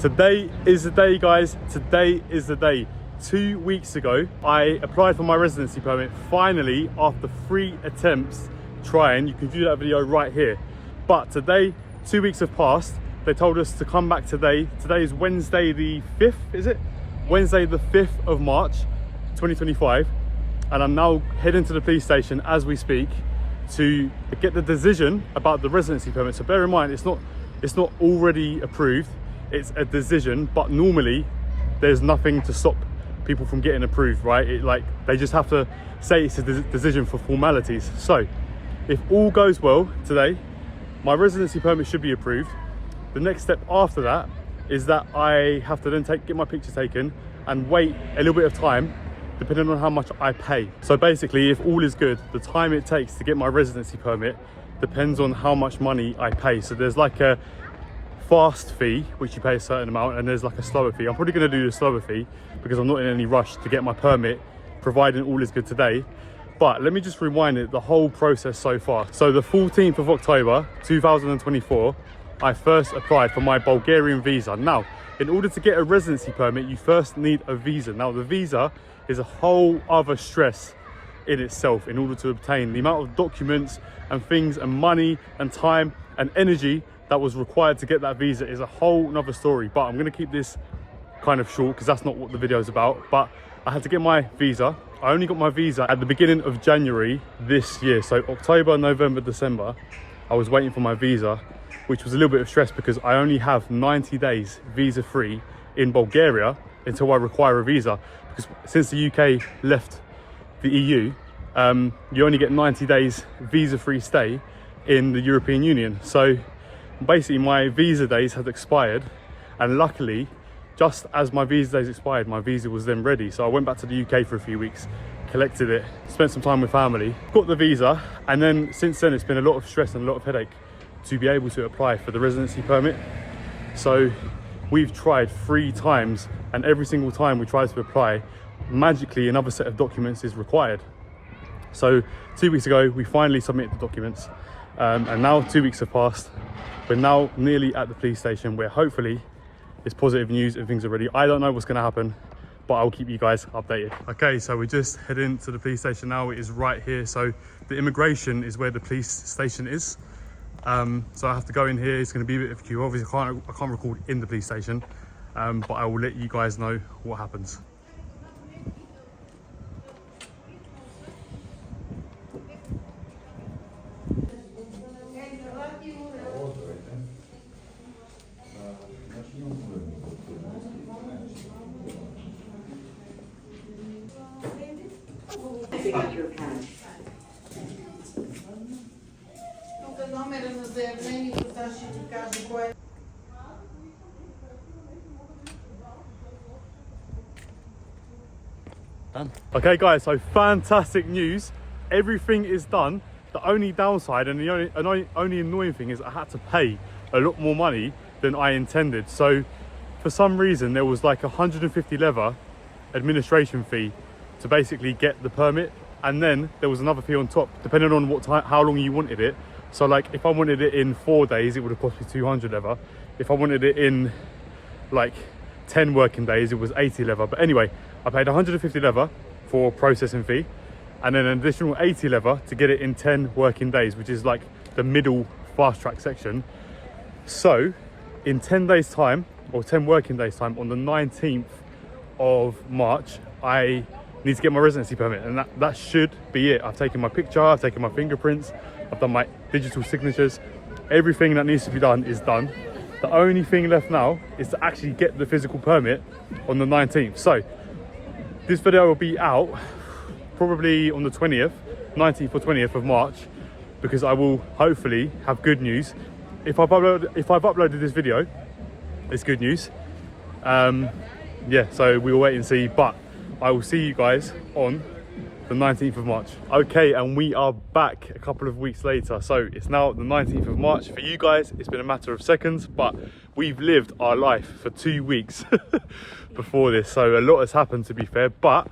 Today is the day, guys. Today is the day. 2 weeks ago, I applied for my residency permit. Finally, after 3 attempts trying, you can view that video right here. But today, 2 weeks have passed. They told us to come back today. Today is Wednesday the 5th, is it? Wednesday the 5th of March, 2025. And I'm now heading to the police station as we speak to get the decision about the residency permit. So bear in mind, it's not already approved. It's a decision, but normally there's nothing to stop people from getting approved, right? They just have to say it's a decision for formalities. So if all goes well today, my residency permit should be approved. The next step after that is that I have to then get my picture taken and wait a little bit of time depending on how much I pay. So basically, if all is good, the time it takes to get my residency permit depends on how much money I pay. So there's like a fast fee, which you pay a certain amount, and there's like a slower fee. I'm probably going to do the slower fee because I'm not in any rush to get my permit, providing all is good today. But let me just rewind it, the whole process so far. So the 14th of October 2024, I first applied for my Bulgarian visa. Now, in order to get a residency permit, you first need a visa. Now, the visa is a whole other stress in itself in order to obtain. The amount of documents and things and money and time and energy that was required to get that visa is a whole nother story. But I'm going to keep this kind of short because that's not what the video is about. But I had to get my visa. I only got my visa at the beginning of January this year. So October, November, December, I was waiting for my visa, which was a little bit of stress because I only have 90 days visa free in Bulgaria until I require a visa. Because since the UK left the EU, you only get 90 days visa free stay in the European Union. So basically my visa days had expired, and luckily, just as my visa days expired, my visa was then ready. So I went back to the UK for a few weeks, collected it, spent some time with family, got the visa, and then since then it's been a lot of stress and a lot of headache to be able to apply for the residency permit. So we've tried 3 times, and every single time we try to apply, magically another set of documents is required. So 2 weeks ago we finally submitted the documents, and now 2 weeks have passed. We're now nearly at the police station where hopefully it's positive news and things are ready. I don't know what's going to happen, but I'll keep you guys updated. Okay, so we're just heading to the police station now. It is right here. So the immigration is where the police station is. So I have to go in here. It's going to be a bit of a queue. Obviously I can't record in the police station, but I will let you guys know what happens. Done. Okay guys, so fantastic news. Everything is done. The only downside and the only annoying thing is I had to pay a lot more money than I intended. So for some reason there was like 150 leva administration fee to basically get the permit, and then there was another fee on top depending on what time, how long you wanted it. So like if I wanted it in 4 days, it would have cost me 200 leva. If I wanted it in like 10 working days, it was 80 leva. But anyway, I paid 150 leva for processing fee, and then an additional 80 leva to get it in 10 working days, which is like the middle fast track section. So in 10 days time, or 10 working days time, on the 19th of March, I need to get my residency permit, and that should be it. I've taken my picture, I've taken my fingerprints, I've done my digital signatures. Everything that needs to be done is done. The only thing left now is to actually get the physical permit on the 19th. So this video will be out probably on the 20th, 19th or 20th of March, because I will hopefully have good news. If I've uploaded this video, it's good news. Yeah, so we'll wait and see, but I will see you guys on the 19th of March. Okay, and we are back a couple of weeks later. So it's now the 19th of March. For you guys, it's been a matter of seconds, but we've lived our life for 2 weeks before this. So a lot has happened, to be fair, but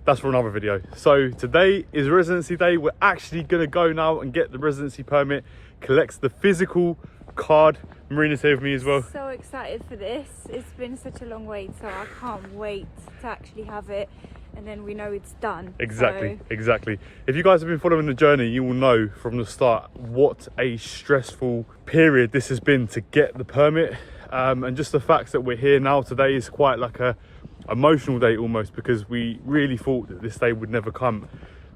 that's for another video. So today is residency day. We're actually gonna go now and get the residency permit, collect the physical card Marina's here with me as well. So excited for this. It's been such a long wait, so I can't wait to actually have it, and then we know it's done. Exactly. If you guys have been following the journey, you will know from the start what a stressful period this has been to get the permit, and just the fact that we're here now today is quite like a emotional day almost, because we really thought that this day would never come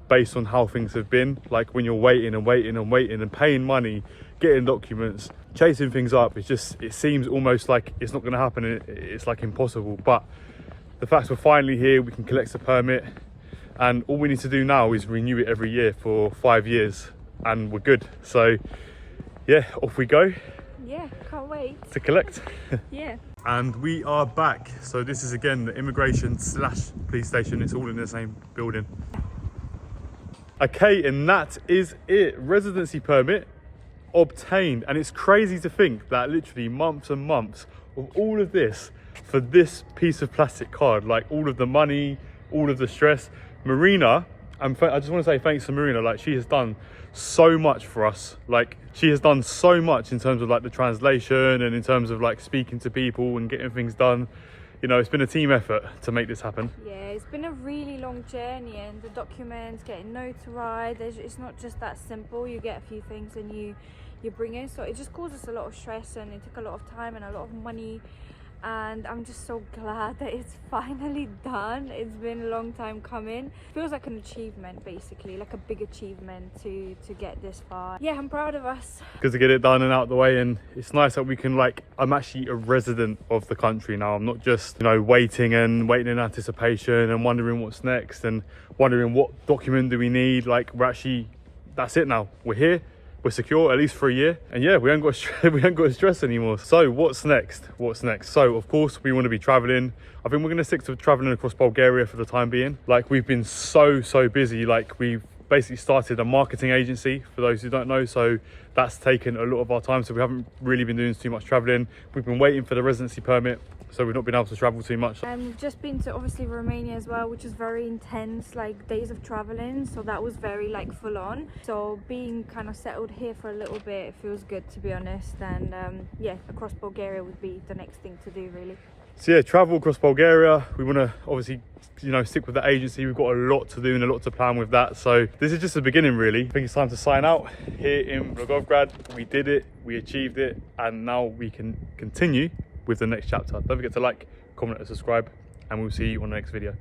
based on how things have been. Like when you're waiting and paying money, getting documents, chasing things up, it seems almost like it's not going to happen. It's like impossible. But the fact we're finally here, we can collect the permit, and all we need to do now is renew it every year for 5 years, and we're good. So yeah, off we go. Yeah, can't wait to collect. Yeah. And we are back. So this is again the immigration / police station. It's all in the same building. Okay, and that is it. Residency permit obtained. And it's crazy to think that literally months and months of all of this for this piece of plastic card, like all of the money, all of the stress. Marina, I just want to say thanks to Marina. Like, she has done so much for us. Like, she has done so much in terms of like the translation and in terms of like speaking to people and getting things done. You know, it's been a team effort to make this happen. Yeah, it's been a really long journey, and the documents getting notarized, it's not just that simple. You get a few things and you bring in, so it just causes a lot of stress, and it took a lot of time and a lot of money. And I'm just so glad that it's finally done. It's been a long time coming. Feels like an achievement, basically, like a big achievement to get this far. Yeah, I'm proud of us. Good to get it done and out of the way, and it's nice that we can, like, I'm actually a resident of the country now. I'm not just, you know, waiting in anticipation and wondering what's next and wondering what document do we need. Like, we're actually, that's it now. We're here. We're secure, at least for a year, and yeah, we haven't got to stress anymore. So what's next? So of course we want to be traveling. I think we're going to stick to traveling across Bulgaria for the time being. Like, we've been so busy. Like, we've basically started a marketing agency, for those who don't know, so that's taken a lot of our time, so we haven't really been doing too much traveling. We've been waiting for the residency permit, so we've not been able to travel too much. We've just been to obviously Romania as well, which is very intense, like days of traveling, so that was very like full on. So being kind of settled here for a little bit, it feels good, to be honest. And yeah, across Bulgaria would be the next thing to do, really. So yeah, travel across Bulgaria. We want to obviously, you know, stick with the agency. We've got a lot to do and a lot to plan with that. So this is just the beginning, really. I think it's time to sign out here in Volgograd. We did it, we achieved it, and now we can continue with the next chapter. Don't forget to like, comment and subscribe, and we'll see you on the next video.